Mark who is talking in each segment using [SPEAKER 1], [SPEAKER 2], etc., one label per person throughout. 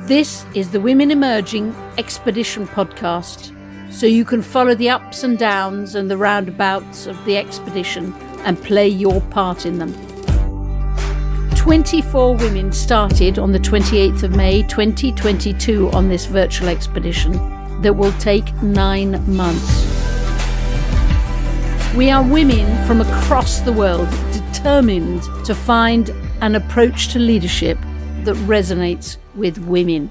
[SPEAKER 1] This is the Women Emerging Expedition podcast, so you can follow the ups and downs and the roundabouts of the expedition and play your part in them. 24 women started on the 28th of May 2022 on this virtual expedition that will take 9 months. We are women from across the world determined to find an approach to leadership that resonates with women.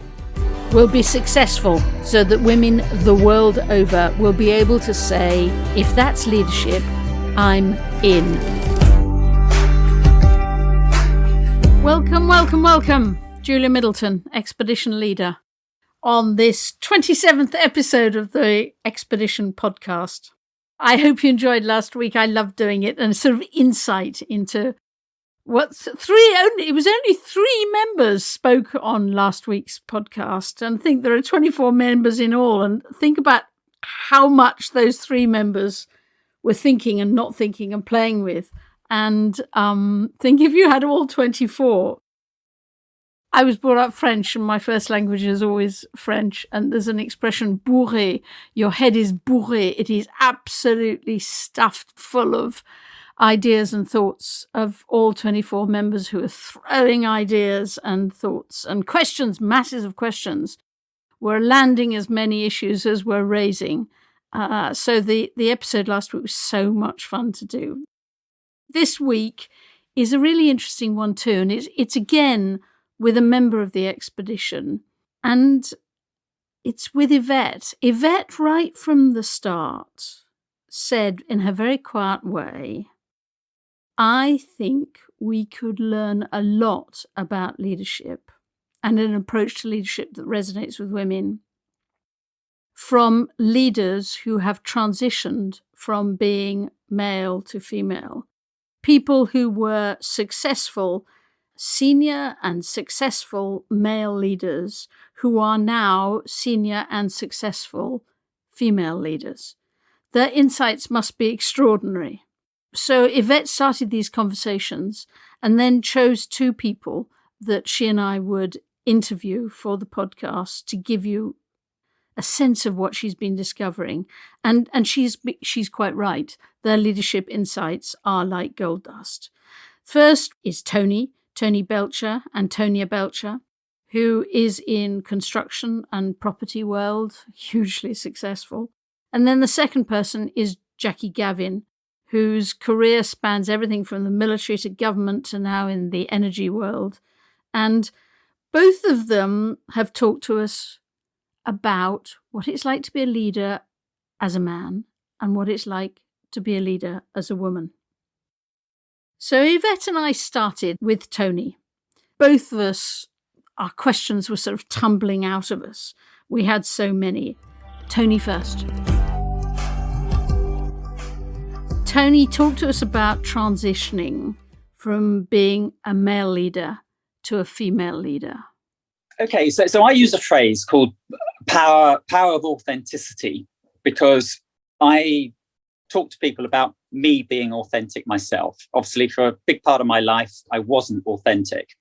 [SPEAKER 1] We'll be successful so that women the world over will be able to say, if that's leadership, I'm in. Welcome, Julia Middleton, Expedition Leader, on this 27th episode of the Expedition podcast. I hope you enjoyed last week. I loved doing it, and sort of insight into it was only 3 members spoke on last week's podcast, and I think there are 24 members in all, and think about how much those 3 members were thinking and not thinking and playing with, and think if you had all 24. I was brought up French, and my first language is always French, and there's an expression, bourré, your head is bourré. It is absolutely stuffed full of ideas and thoughts of all 24 members who are throwing ideas and thoughts and questions, masses of questions. We're landing as many issues as we're raising. So the episode last week was so much fun to do. This week is a really interesting one too, and it's again with a member of the expedition, and it's with Yvette. Yvette, right from the start, said in her very quiet way, I think we could learn a lot about leadership and an approach to leadership that resonates with women from leaders who have transitioned from being male to female. People who were successful, senior and successful male leaders who are now senior and successful female leaders. Their insights must be extraordinary. So Yvette started these conversations and then chose 2 people that she and I would interview for the podcast to give you a sense of what she's been discovering. And she's quite right. Their leadership insights are like gold dust. First is Antonia Bulcher, who is in construction and property world, hugely successful. And then the second person is Jacqui Gavin, whose career spans everything from the military to government to now in the energy world. And both of them have talked to us about what it's like to be a leader as a man and what it's like to be a leader as a woman. So Yvette and I started with Tony. Both of us, our questions were sort of tumbling out of us. We had so many. Tony first. Tony, talk to us about transitioning from being a male leader to a female leader.
[SPEAKER 2] Okay, so I use a phrase called power of authenticity, because I talk to people about me being authentic myself. Obviously, for a big part of my life, I wasn't authentic.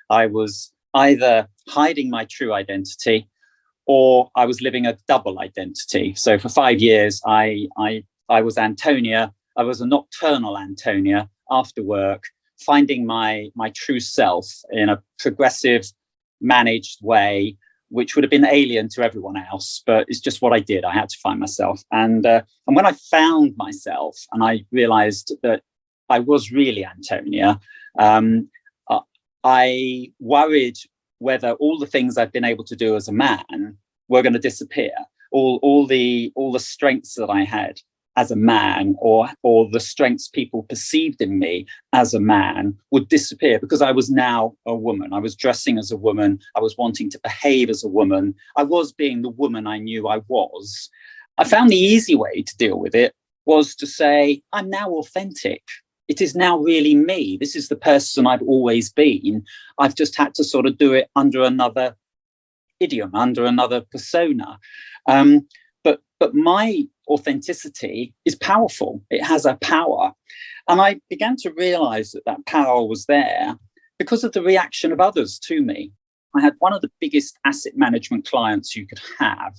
[SPEAKER 2] I was either hiding my true identity or I was living a double identity. So for 5 years, I was Antonia. I was a nocturnal Antonia after work, finding my true self in a progressive, managed way, which would have been alien to everyone else, but it's just what I did. I had to find myself. And when I found myself and I realized that I was really Antonia, I worried whether all the things I'd been able to do as a man were going to disappear. All the strengths that I had as a man, or the strengths people perceived in me as a man, would disappear because I was now a woman. I was dressing as a woman. I was wanting to behave as a woman. I was being the woman I knew I was. I found the easy way to deal with it was to say, I'm now authentic. It is now really me. This is the person I've always been. I've just had to sort of do it under another idiom, under another persona. But my authenticity is powerful. It has a power. And I began to realize that power was there because of the reaction of others to me. I had one of the biggest asset management clients you could have,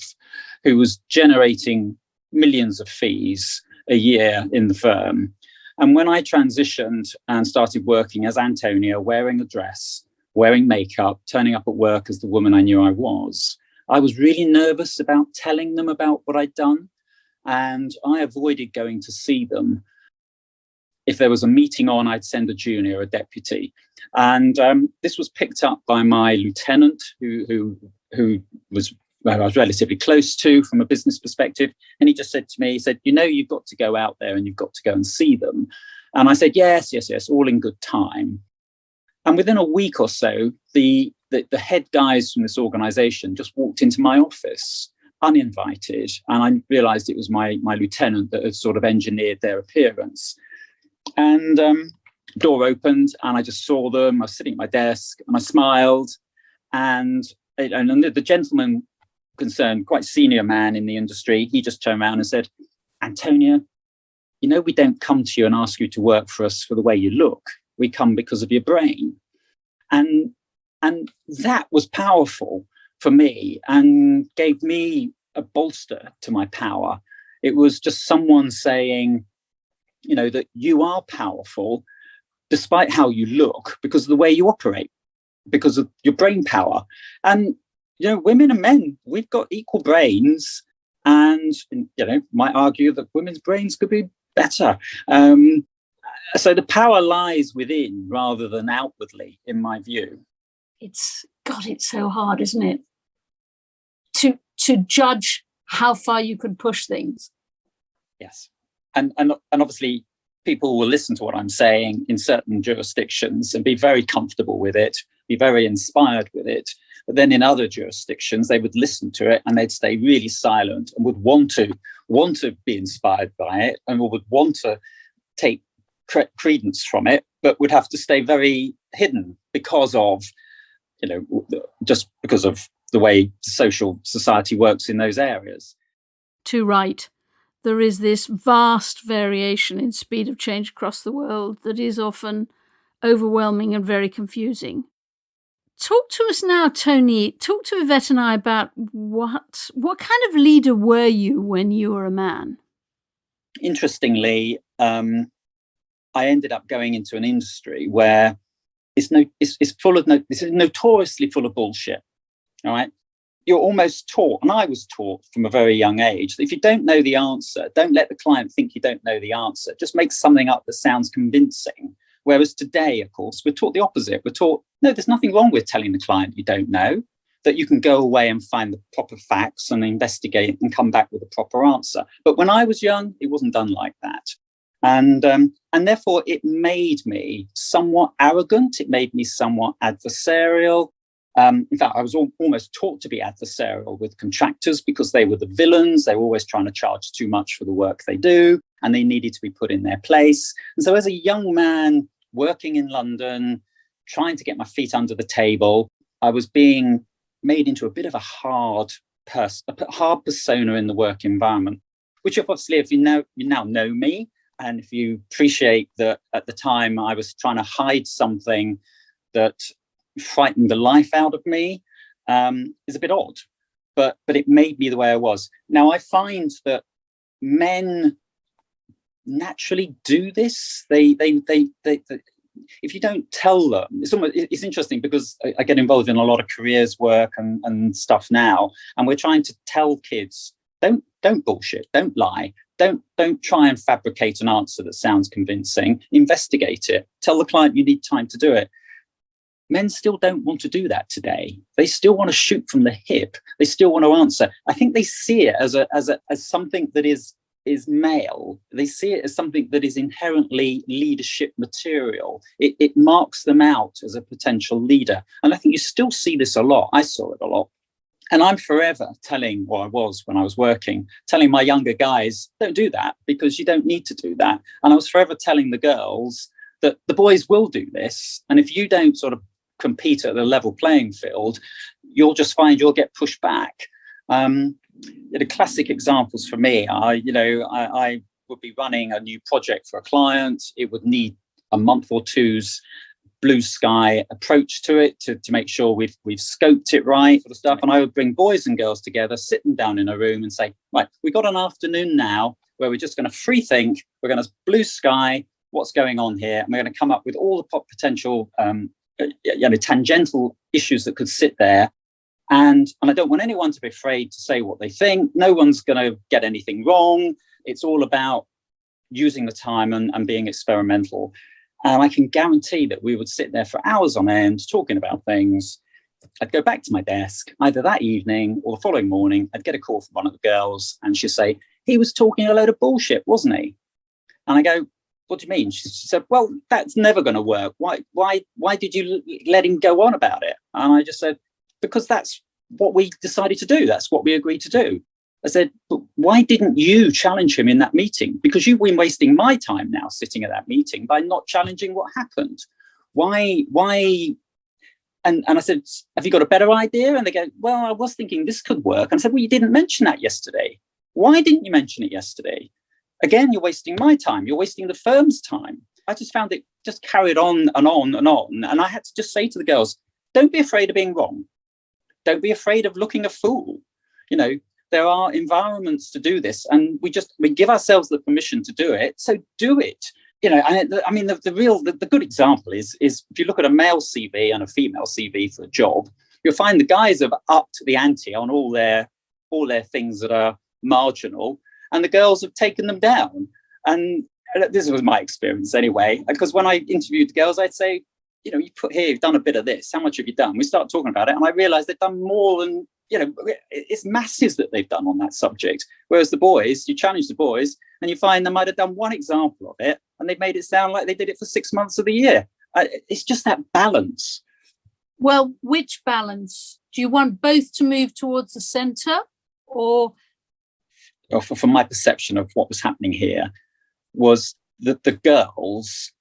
[SPEAKER 2] who was generating millions of fees a year in the firm. And when I transitioned and started working as Antonia, wearing a dress, wearing makeup, turning up at work as the woman I knew I was really nervous about telling them about what I'd done. And I avoided going to see them. If there was a meeting on, I'd send a junior, a deputy. And this was picked up by my lieutenant, who was I was relatively close to from a business perspective. And he just said to me, he said, you've got to go out there and you've got to go and see them. And I said, yes, all in good time. And within a week or so, the head guys from this organization just walked into my office uninvited. And I realized it was my lieutenant that had sort of engineered their appearance. And door opened and I just saw them. I was sitting at my desk and I smiled. And the gentleman concerned, quite senior man in the industry, he just turned around and said, Antonia, we don't come to you and ask you to work for us for the way you look. We come because of your brain. And that was powerful for me and gave me a bolster to my power. It was just someone saying, that you are powerful despite how you look because of the way you operate, because of your brain power. And women and men, we've got equal brains, and might argue that women's brains could be better. So the power lies within rather than outwardly, in my view.
[SPEAKER 1] It's so hard, isn't it? To judge how far you could push things.
[SPEAKER 2] Yes, and obviously people will listen to what I'm saying in certain jurisdictions and be very comfortable with it, be very inspired with it. But then in other jurisdictions, they would listen to it and they'd stay really silent and would want to be inspired by it and would want to take credence from it, but would have to stay very hidden because of, just because of the way social society works in those areas.
[SPEAKER 1] Too right. There is this vast variation in speed of change across the world that is often overwhelming and very confusing. Talk to us now, Tony. Talk to Yvette and I about what kind of leader were you when you were a man?
[SPEAKER 2] Interestingly, I ended up going into an industry where it's notoriously full of bullshit. All right. You're almost taught, and I was taught from a very young age, that if you don't know the answer, don't let the client think you don't know the answer. Just make something up that sounds convincing. Whereas today, of course, we're taught the opposite. We're taught, no, there's nothing wrong with telling the client you don't know, that you can go away and find the proper facts and investigate and come back with a proper answer. But when I was young, it wasn't done like that. And therefore, it made me somewhat arrogant. It made me somewhat adversarial. In fact, I was almost taught to be adversarial with contractors because they were the villains. They were always trying to charge too much for the work they do, and they needed to be put in their place. And so as a young man working in London, trying to get my feet under the table, I was being made into a bit of a hard persona in the work environment, which obviously, if you now know me, and if you appreciate that at the time I was trying to hide something that frightened the life out of me, is a bit odd, but it made me the way I was. Now I find that men naturally do this. They if you don't tell them, it's interesting because I get involved in a lot of careers work and stuff now, and we're trying to tell kids, don't bullshit, don't lie, don't try and fabricate an answer that sounds convincing. Investigate it. Tell the client you need time to do it. Men still don't want to do that today. They still want to shoot from the hip. They still want to answer. I think they see it as something that is male. They see it as something that is inherently leadership material. It marks them out as a potential leader. And I think you still see this a lot. I saw it a lot. And I'm forever telling, well, I was when I was working, telling my younger guys, don't do that because you don't need to do that. And I was forever telling the girls that the boys will do this. And if you don't sort of compete at a level playing field, you'll just find you'll get pushed back. The classic examples for me are, I would be running a new project for a client. It would need a month or two's blue sky approach to it to make sure we've scoped it right for the stuff. And I would bring boys and girls together, sit them down in a room and say, right, we've got an afternoon now where we're just going to free think. We're going to blue sky what's going on here. And we're going to come up with all the potential tangential issues that could sit there. And I don't want anyone to be afraid to say what they think. No one's going to get anything wrong. It's all about using the time and being experimental. And I can guarantee that we would sit there for hours on end talking about things. I'd go back to my desk either that evening or the following morning. I'd get a call from one of the girls and she'd say, he was talking a load of bullshit, wasn't he? And I go, what do you mean? She said, well, that's never going to work. Why did you let him go on about it? And I just said, because that's what we decided to do. That's what we agreed to do. I said, but why didn't you challenge him in that meeting? Because you've been wasting my time now sitting at that meeting by not challenging what happened. Why? And I said, have you got a better idea? And they go, well, I was thinking this could work. And I said, well, you didn't mention that yesterday. Why didn't you mention it yesterday? Again, you're wasting my time. You're wasting the firm's time. I just found it just carried on and on and on. And I had to just say to the girls, don't be afraid of being wrong. Don't be afraid of looking a fool. There are environments to do this, and we give ourselves the permission to do it. So do it. The good example is if you look at a male CV and a female CV for a job, you'll find the guys have upped the ante on all their things that are marginal, and the girls have taken them down. And this was my experience anyway, because when I interviewed the girls, I'd say, you put here, you've done a bit of this. How much have you done? We start talking about it, and I realized they've done more than, it's masses that they've done on that subject. Whereas the boys, you challenge the boys and you find they might have done one example of it and they've made it sound like they did it for 6 months of the year. It's just that balance.
[SPEAKER 1] Well, which balance? Do you want both to move towards the centre or?
[SPEAKER 2] Well, from my perception of what was happening here was that the girls,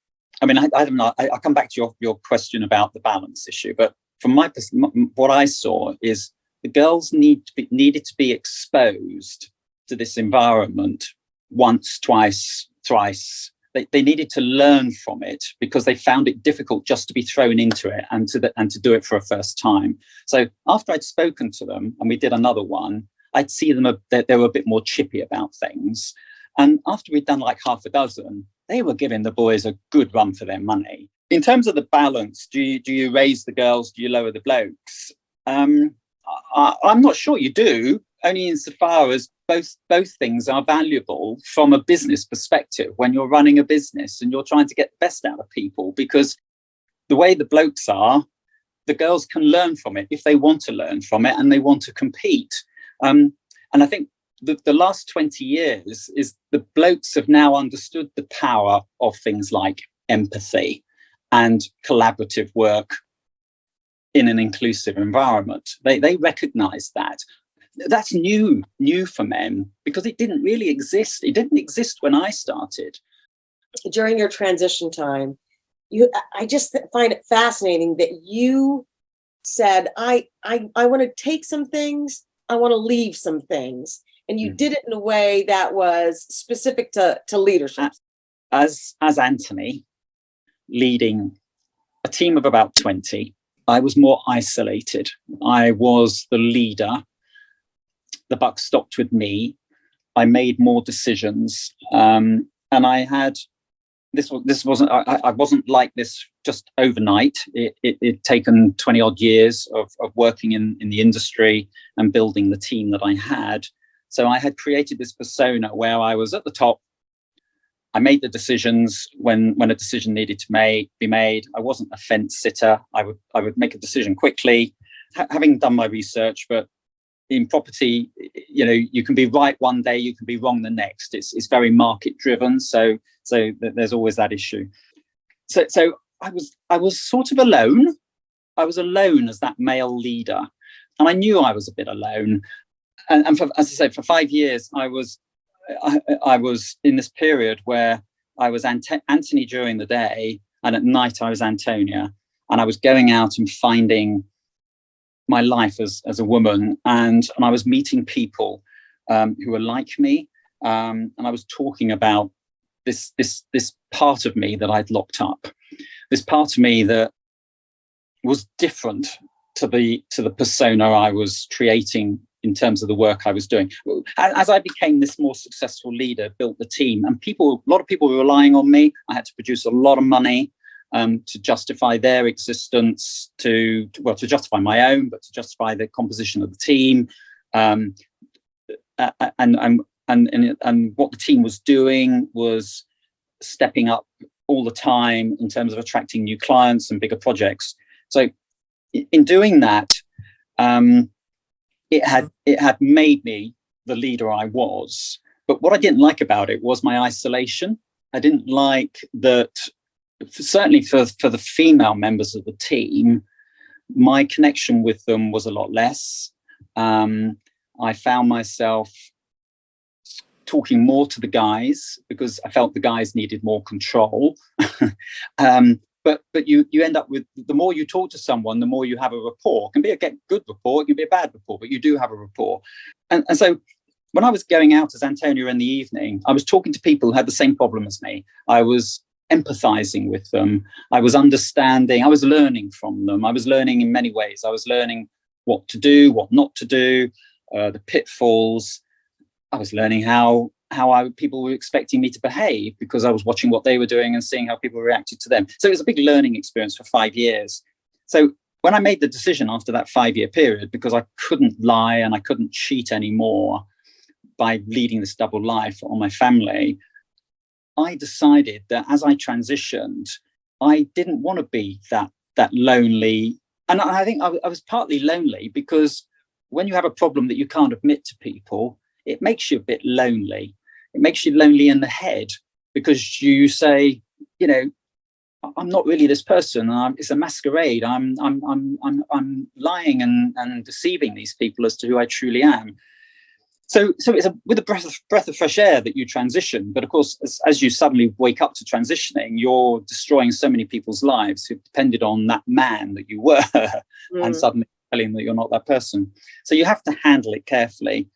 [SPEAKER 2] I don't know, I'll come back to your question about the balance issue, but from what I saw is the girls needed to be exposed to this environment once, twice, thrice. They needed to learn from it because they found it difficult just to be thrown into it and to do it for a first time. So after I'd spoken to them and we did another one, I'd see them that they were a bit more chippy about things. And after we'd done like half a dozen, they were giving the boys a good run for their money. In terms of the balance, do you raise the girls? Do you lower the blokes? I'm not sure you do, only insofar as both things are valuable from a business perspective when you're running a business and you're trying to get the best out of people, because the way the blokes are, the girls can learn from it if they want to learn from it and they want to compete. And I think the last 20 years is the blokes have now understood the power of things like empathy and collaborative work in an inclusive environment. They recognize that. That's new for men because it didn't really exist. It didn't exist when I started.
[SPEAKER 3] During your transition time, I just find it fascinating that you said, I want to take some things, I want to leave some things. And you did it in a way that was specific to leadership.
[SPEAKER 2] As Anthony, leading a team of about 20, I was more isolated. I was the leader. The buck stopped with me. I made more decisions. And I had, I wasn't like this just overnight. It'd taken 20 odd years of working in the industry and building the team that I had. So I had created this persona where I was at the top. I made the decisions when a decision needed to be made. I wasn't a fence sitter. I would make a decision quickly, having done my research. But in property, you can be right one day, you can be wrong the next. It's very market driven. So there's always that issue. So I was sort of alone. I was alone as that male leader, and I knew I was a bit alone. And as I said, for 5 years, I was in this period where I was Anthony during the day, and at night I was Antonia, and I was going out and finding my life as a woman, and I was meeting people who were like me, and I was talking about this part of me that I'd locked up. this part of me that was different to the persona I was creating in terms of the work I was doing. As I became this more successful leader, built the team, and a lot of people were relying on me. I had to produce a lot of money to justify their existence, to justify my own, but to justify the composition of the team, and what the team was doing was stepping up all the time in terms of attracting new clients and bigger projects. So in doing that, it had made me the leader I was. But what I didn't like about it was my isolation. I didn't like that, certainly for the female members of the team, my connection with them was a lot less. I found myself talking more to the guys because I felt the guys needed more control. But you end up with, the more you talk to someone, the more you have a rapport. It can be a good rapport, it can be a bad rapport, but you do have a rapport. And so when I was going out as Antonia in the evening, I was talking to people who had the same problem as me. I was empathizing with them. I was understanding. I was learning from them. I was learning in many ways. I was learning what to do, what not to do, the pitfalls. I was learning how people were expecting me to behave because I was watching what they were doing and seeing how people reacted to them. So it was a big learning experience for 5 years. So when I made the decision after that 5-year period, because I couldn't lie and I couldn't cheat anymore by leading this double life on my family, I decided that as I transitioned, I didn't want to be that lonely. And I think I was partly lonely because when you have a problem that you can't admit to people, it makes you a bit lonely. It makes you lonely in the head because you say, I'm not really this person. It's a masquerade. I'm lying and deceiving these people as to who I truly am. So it's with a breath of fresh air that you transition. But of course, as you suddenly wake up to transitioning, you're destroying so many people's lives who depended on that man that you were, and suddenly telling that you're not that person. So you have to handle it carefully.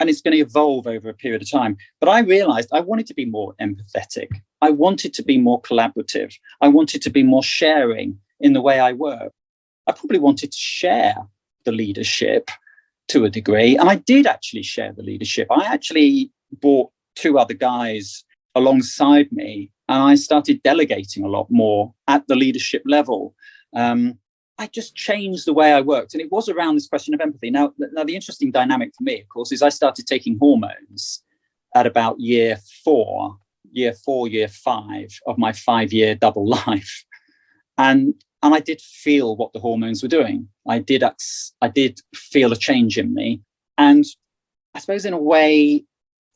[SPEAKER 2] And it's going to evolve over a period of time. But I realized I wanted to be more empathetic. I wanted to be more collaborative. I wanted to be more sharing in the way I work. I probably wanted to share the leadership to a degree. And I did actually share the leadership. I actually brought 2 other guys alongside me, and I started delegating a lot more at the leadership level. I just changed the way I worked. And it was around this question of empathy. Now, the interesting dynamic for me, of course, is I started taking hormones at about year 4, year 5 of my 5-year double life. And I did feel what the hormones were doing. I did feel a change in me. And I suppose in a way,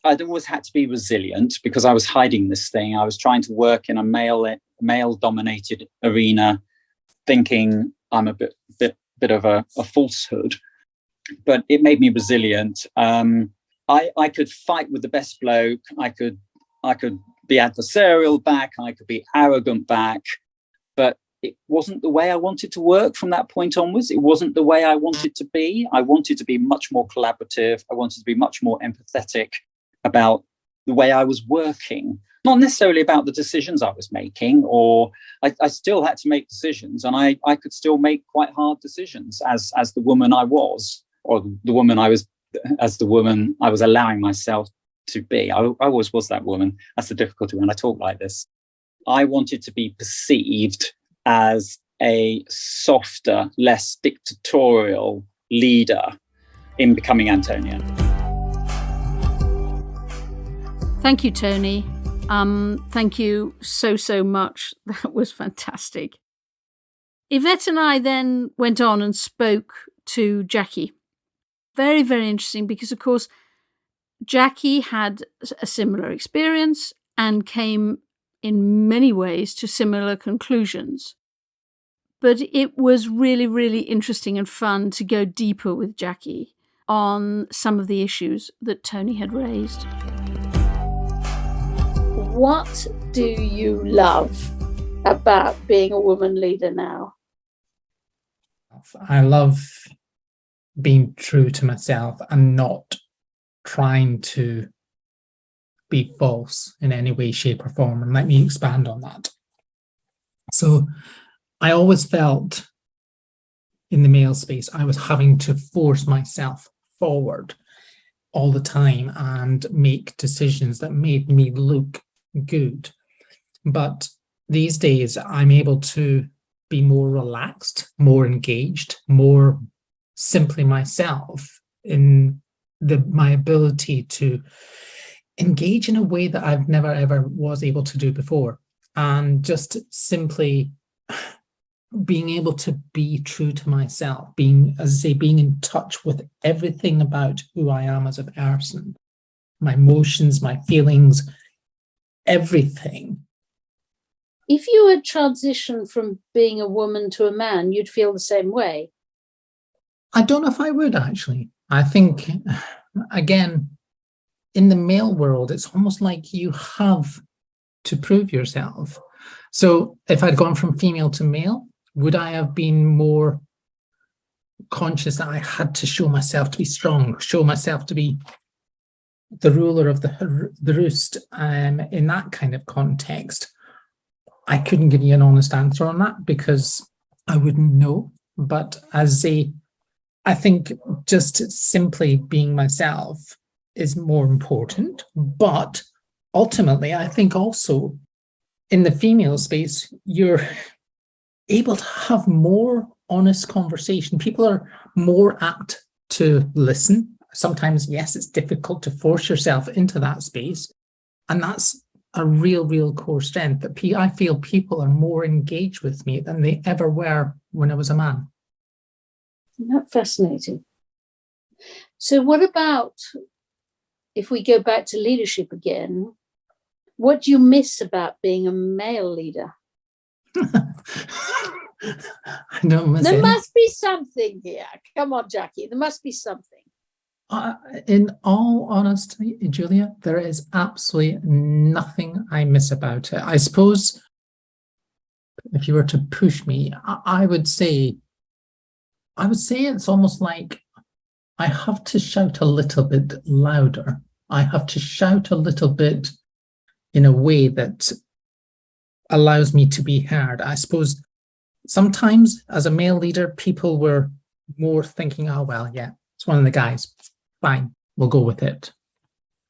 [SPEAKER 2] I'd always had to be resilient because I was hiding this thing. I was trying to work in a male-dominated arena, thinking I'm a bit of a falsehood, but it made me resilient. I could fight with the best bloke. I could be adversarial back. I could be arrogant back, but it wasn't the way I wanted to work from that point onwards. It wasn't the way I wanted to be. I wanted to be much more collaborative. I wanted to be much more empathetic about the way I was working. Not necessarily about the decisions I was making, or I still had to make decisions, and I could still make quite hard decisions as the woman I was, or the woman I was, as the woman I was allowing myself to be. I always was that woman. That's the difficulty when I talk like this. I wanted to be perceived as a softer, less dictatorial leader in becoming Antonia.
[SPEAKER 1] Thank you, Tony. Thank you so much. That was fantastic. Yvette and I then went on and spoke to Jacqui. Very, very interesting because, of course, Jacqui had a similar experience and came in many ways to similar conclusions. But it was really, really interesting and fun to go deeper with Jacqui on some of the issues that Tony had raised. What do you love about being a woman leader now?
[SPEAKER 4] I love being true to myself and not trying to be false in any way, shape or form. And let me expand on that. So I always felt in the male space, I was having to force myself forward all the time and make decisions that made me look good. But these days, I'm able to be more relaxed, more engaged, more simply myself in my ability to engage in a way that I've never ever was able to do before. And just simply being able to be true to myself, being, as I say, being in touch with everything about who I am as a person, my emotions, my feelings, everything.
[SPEAKER 1] If you had transitioned from being a woman to a man, you'd feel the same way.
[SPEAKER 4] I don't know if I would, actually. I think, again, in the male world, it's almost like you have to prove yourself. So if I'd gone from female to male, would I have been more conscious that I had to show myself to be strong, show myself to be the ruler of the roost in that kind of context? I couldn't give you an honest answer on that because I wouldn't know. But I think just simply being myself is more important. But ultimately, I think also in the female space, you're able to have more honest conversation. People are more apt to listen. Sometimes, yes, it's difficult to force yourself into that space. And that's a real core strength that I feel people are more engaged with me than they ever were when I was a man.
[SPEAKER 1] Isn't that fascinating? So what about, if we go back to leadership again, what do you miss about being a male leader?
[SPEAKER 4] I don't miss
[SPEAKER 1] There
[SPEAKER 4] it.
[SPEAKER 1] must be something here. Come on, Jacqui. There must be something.
[SPEAKER 4] In all honesty, Julia, there is absolutely nothing I miss about it. I suppose if you were to push me, I would say it's almost like I have to shout a little bit louder. I have to shout a little bit in a way that allows me to be heard. I suppose sometimes as a male leader, people were more thinking, oh, well, yeah, it's one of the guys. Fine, we'll go with it.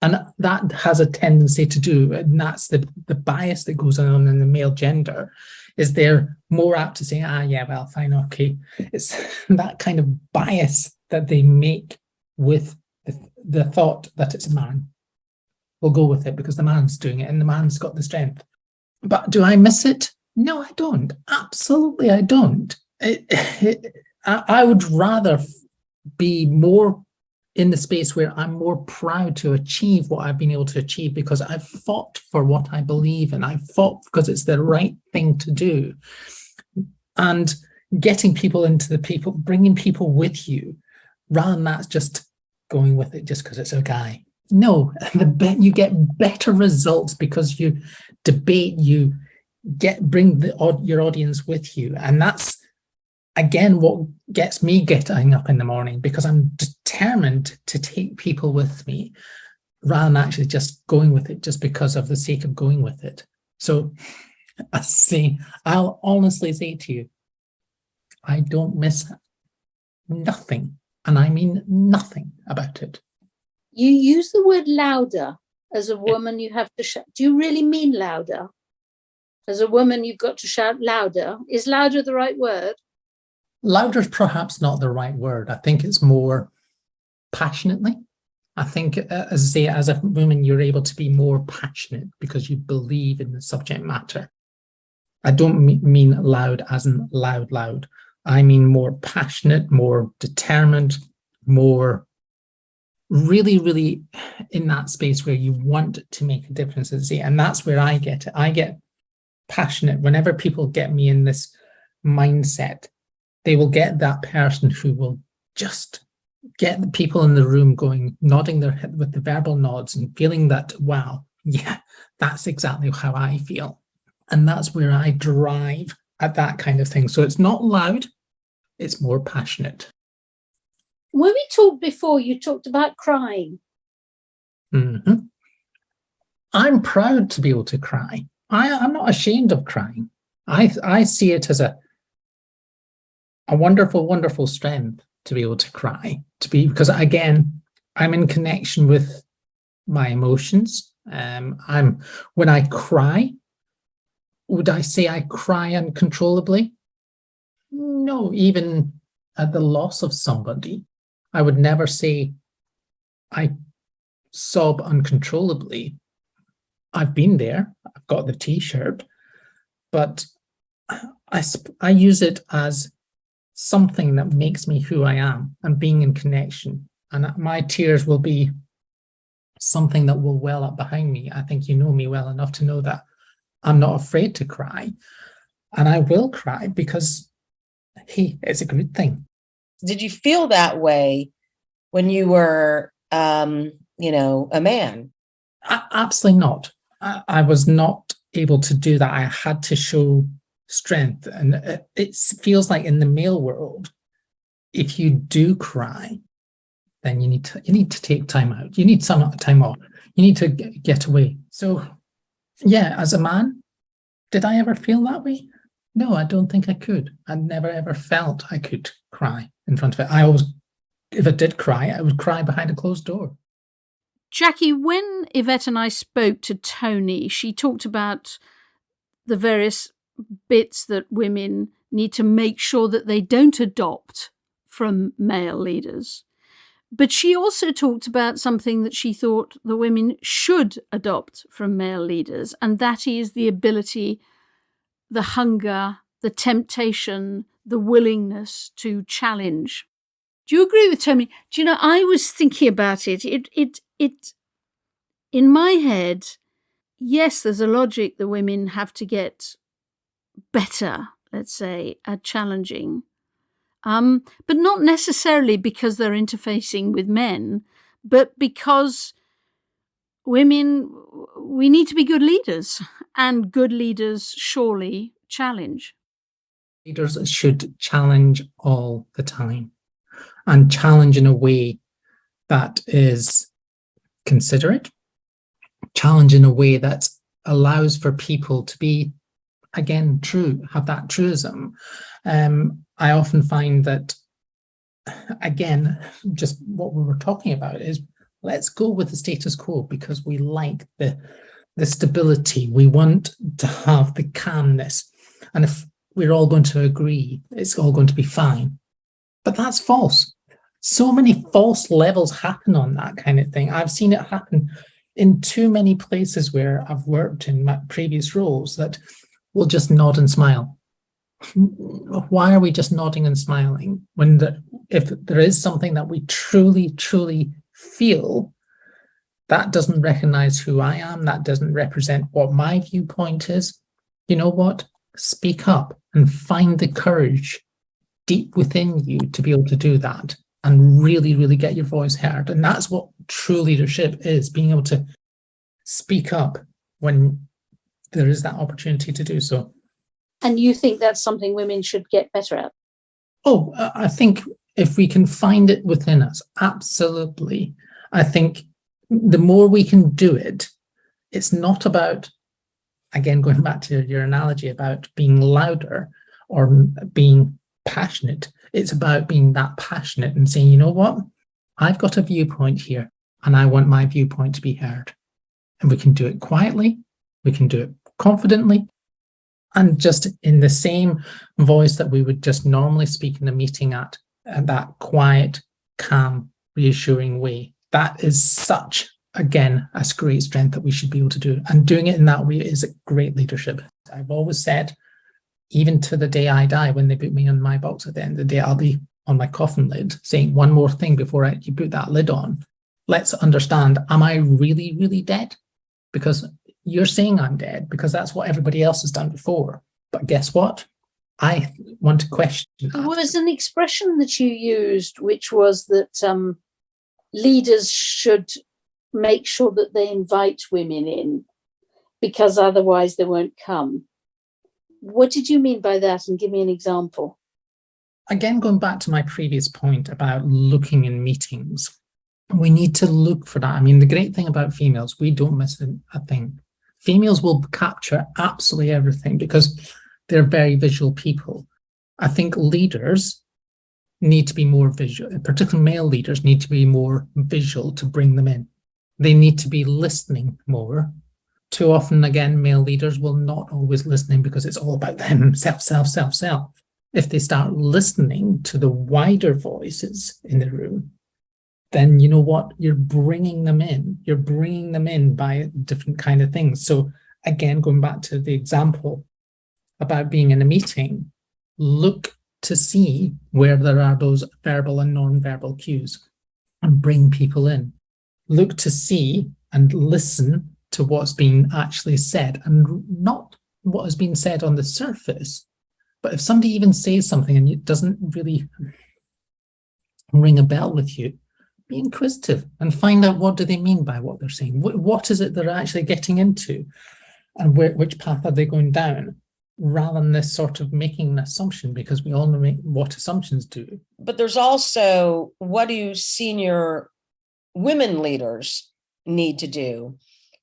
[SPEAKER 4] And that has a tendency to do, and that's the bias that goes on in the male gender, is they're more apt to say, yeah, well, fine, okay. It's that kind of bias that they make with the thought that it's a man. We'll go with it because the man's doing it and the man's got the strength. But do I miss it? No, I don't. Absolutely, I don't. I would rather be more in the space where I'm more proud to achieve what I've been able to achieve because I've fought for what I believe in. I've fought because it's the right thing to do. And getting people bringing people with you, rather than that just going with it just because it's a guy. No, you get better results because you debate, you bring your audience with you. And that's, again, what gets me getting up in the morning, because I'm determined to take people with me rather than actually just going with it just because of the sake of going with it. So I'll honestly say to you, I don't miss nothing. And I mean nothing about it.
[SPEAKER 1] You use the word louder. As a woman, you have to shout. Do you really mean louder? As a woman, you've got to shout louder. Is louder the right word?
[SPEAKER 4] Louder is perhaps not the right word. I think it's more passionately. I think, as I say, as a woman, you're able to be more passionate because you believe in the subject matter. I don't mean loud as in loud. I mean more passionate, more determined, more really in that space where you want to make a difference. And that's where I get it. I get passionate whenever people get me in this mindset. They will get that person who will just get the people in the room going, nodding their head with the verbal nods and feeling that, wow, yeah, that's exactly how I feel. And that's where I drive at that kind of thing. So it's not loud, it's more passionate.
[SPEAKER 1] When we talked before, you talked about crying.
[SPEAKER 4] Mm-hmm. I'm proud to be able to cry. I'm not ashamed of crying. I see it as a wonderful, wonderful strength to be able to cry, because again, I'm in connection with my emotions. When I cry, would I say I cry uncontrollably? No, even at the loss of somebody, I would never say I sob uncontrollably. I've been there, I've got the t-shirt, but I use it as something that makes me who I am and being in connection. And my tears will be something that will well up behind me. I think you know me well enough to know that I'm not afraid to cry. And I will cry because, hey, it's a good thing.
[SPEAKER 3] Did you feel that way when you were, a man?
[SPEAKER 4] Absolutely not. I was not able to do that. I had to show strength. And it feels like in the male world, if you do cry, then you need to take time out. You need some time off. You need to get away. So, yeah, as a man, did I ever feel that way? No, I don't think I could. I never ever felt I could cry in front of it. I always, if I did cry, I would cry behind a closed door.
[SPEAKER 1] Jacqui, when Yvette and I spoke to Tony, she talked about the various bits that women need to make sure that they don't adopt from male leaders. But she also talked about something that she thought the women should adopt from male leaders, and that is the ability, the hunger, the temptation, the willingness to challenge. Do you agree with Tony? Do you know, I was thinking about it. It in my head, yes, there's a logic the women have to get better, let's say, at challenging. But not necessarily because they're interfacing with men, but because women, we need to be good leaders, and good leaders surely challenge.
[SPEAKER 4] Leaders should challenge all the time, and challenge in a way that is considerate, challenge in a way that allows for people to be, again, true, have that truism. I often find that, again, just what we were talking about is, let's go with the status quo because we like the stability. We want to have the calmness. And if we're all going to agree, it's all going to be fine. But that's false. So many false levels happen on that kind of thing. I've seen it happen in too many places where I've worked in my previous roles that we'll just nod and smile. Why are we just nodding and smiling when if there is something that we truly, truly feel, that doesn't recognize who I am, that doesn't represent what my viewpoint is? You know what? Speak up and find the courage deep within you to be able to do that and really, really get your voice heard. And that's what true leadership is, being able to speak up when there is that opportunity to do so.
[SPEAKER 1] And you think that's something women should get better at?
[SPEAKER 4] Oh, I think if we can find it within us, absolutely. I think the more we can do it, it's not about, again, going back to your analogy about being louder or being passionate. It's about being that passionate and saying, you know what, I've got a viewpoint here and I want my viewpoint to be heard. And we can do it quietly, we can do it confidently, and just in the same voice that we would just normally speak in a meeting at that quiet, calm, reassuring way. That is such, again, a great strength that we should be able to do. And doing it in that way is a great leadership. I've always said, even to the day I die, when they put me on my box at the end of the day, I'll be on my coffin lid saying one more thing before you put that lid on. Let's understand, am I really, really dead? Because you're saying I'm dead because that's what everybody else has done before. But guess what? I want to question that.
[SPEAKER 1] There was an expression that you used, which was that leaders should make sure that they invite women in because otherwise they won't come. What did you mean by that? And give me an example.
[SPEAKER 4] Again, going back to my previous point about looking in meetings, we need to look for that. I mean, the great thing about females, we don't miss a thing. Females will capture absolutely everything because they're very visual people. I think leaders need to be more visual, particularly male leaders need to be more visual to bring them in. They need to be listening more. Too often, again, male leaders will not always listening because it's all about them, self, self, self, self. If they start listening to the wider voices in the room, then you know what? You're bringing them in. You're bringing them in by different kind of things. So again, going back to the example about being in a meeting, look to see where there are those verbal and non-verbal cues and bring people in. Look to see and listen to what's being actually said and not what has been said on the surface. But if somebody even says something and it doesn't really ring a bell with you, be inquisitive and find out what do they mean by what they're saying. What is it they're actually getting into and which path are they going down, rather than this sort of making an assumption, because we all know what assumptions do.
[SPEAKER 3] But there's also, what do senior women leaders need to do?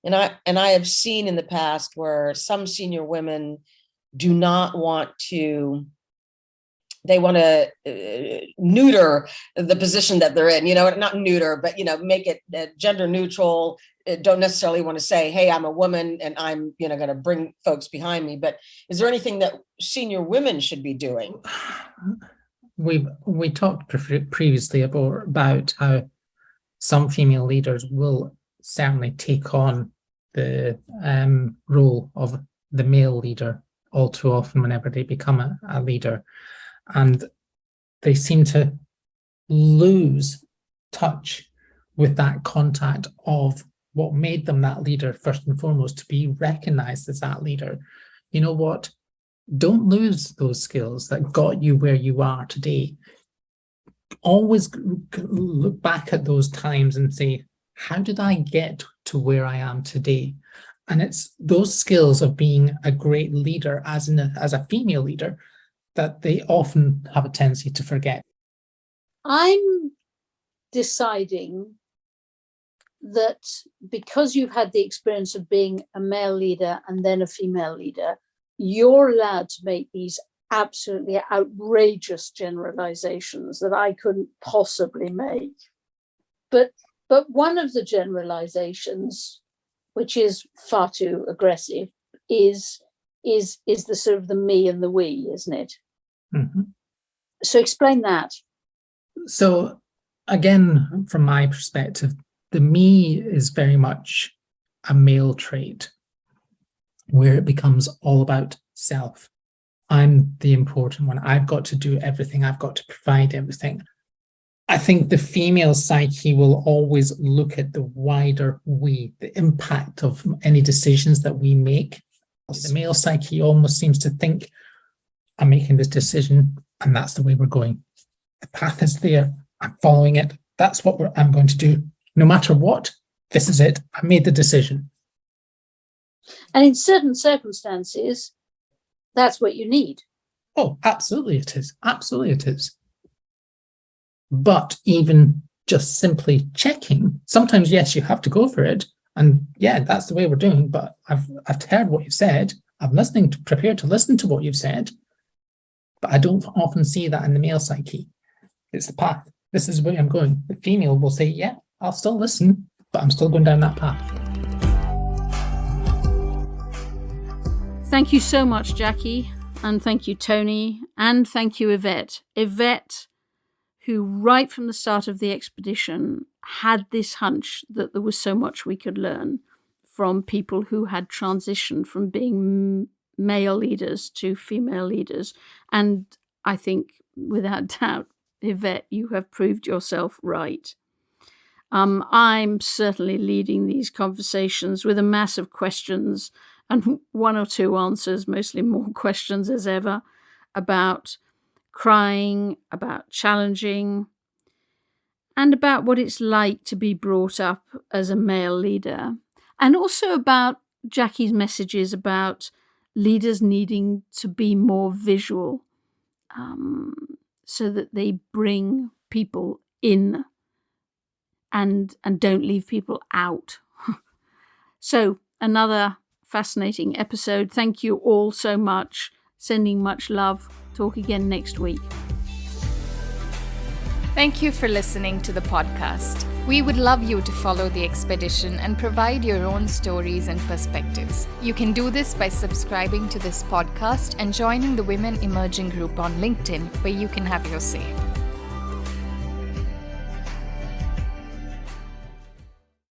[SPEAKER 3] And I have seen in the past where some senior women do not want to, they want to neuter the position that they're in, not neuter, but, make it gender neutral. Don't necessarily want to say, hey, I'm a woman and I'm, going to bring folks behind me. But is there anything that senior women should be doing?
[SPEAKER 4] We talked previously about how some female leaders will certainly take on the role of the male leader all too often whenever they become a leader. And they seem to lose touch with that contact of what made them that leader, first and foremost, to be recognized as that leader. You know what? Don't lose those skills that got you where you are today. Always look back at those times and say, how did I get to where I am today? And it's those skills of being a great leader as a female leader that they often have a tendency to forget.
[SPEAKER 1] I'm deciding that because you've had the experience of being a male leader and then a female leader, you're allowed to make these absolutely outrageous generalizations that I couldn't possibly make. But one of the generalizations, which is far too aggressive, is the sort of the me and the we, isn't it?
[SPEAKER 4] Mm-hmm.
[SPEAKER 1] So explain that.
[SPEAKER 4] So again, from my perspective, the me is very much a male trait where it becomes all about self. I'm the important one. I've got to do everything. I've got to provide everything. I think the female psyche will always look at the wider we, the impact of any decisions that we make. The male psyche almost seems to think, I'm making this decision and that's the way we're going. The path is there. I'm following it. That's what I'm going to do. No matter what, this is it. I made the decision.
[SPEAKER 1] And in certain circumstances, that's what you need.
[SPEAKER 4] Oh, absolutely it is. Absolutely it is. But even just simply checking, sometimes, yes, you have to go for it. And yeah, that's the way we're doing. But I've heard what you've said. I'm prepared to listen to what you've said. But I don't often see that in the male psyche. It's the path. This is where I'm going. The female will say, yeah, I'll still listen, but I'm still going down that path.
[SPEAKER 1] Thank you so much, Jacqui. And thank you, Tony. And thank you, Yvette. Yvette, who right from the start of the expedition had this hunch that there was so much we could learn from people who had transitioned from being male leaders to female leaders. And I think, without doubt, Yvette, you have proved yourself right. I'm certainly leading these conversations with a mass of questions and one or two answers, mostly more questions as ever, about crying, about challenging, and about what it's like to be brought up as a male leader, and also about Jacqui's messages about leaders needing to be more visual, so that they bring people in and don't leave people out. So another fascinating episode. Thank you all so much. Sending much love. Talk again next week.
[SPEAKER 5] Thank you for listening to the podcast. We would love you to follow the expedition and provide your own stories and perspectives. You can do this by subscribing to this podcast and joining the Women Emerging group on LinkedIn, where you can have your say.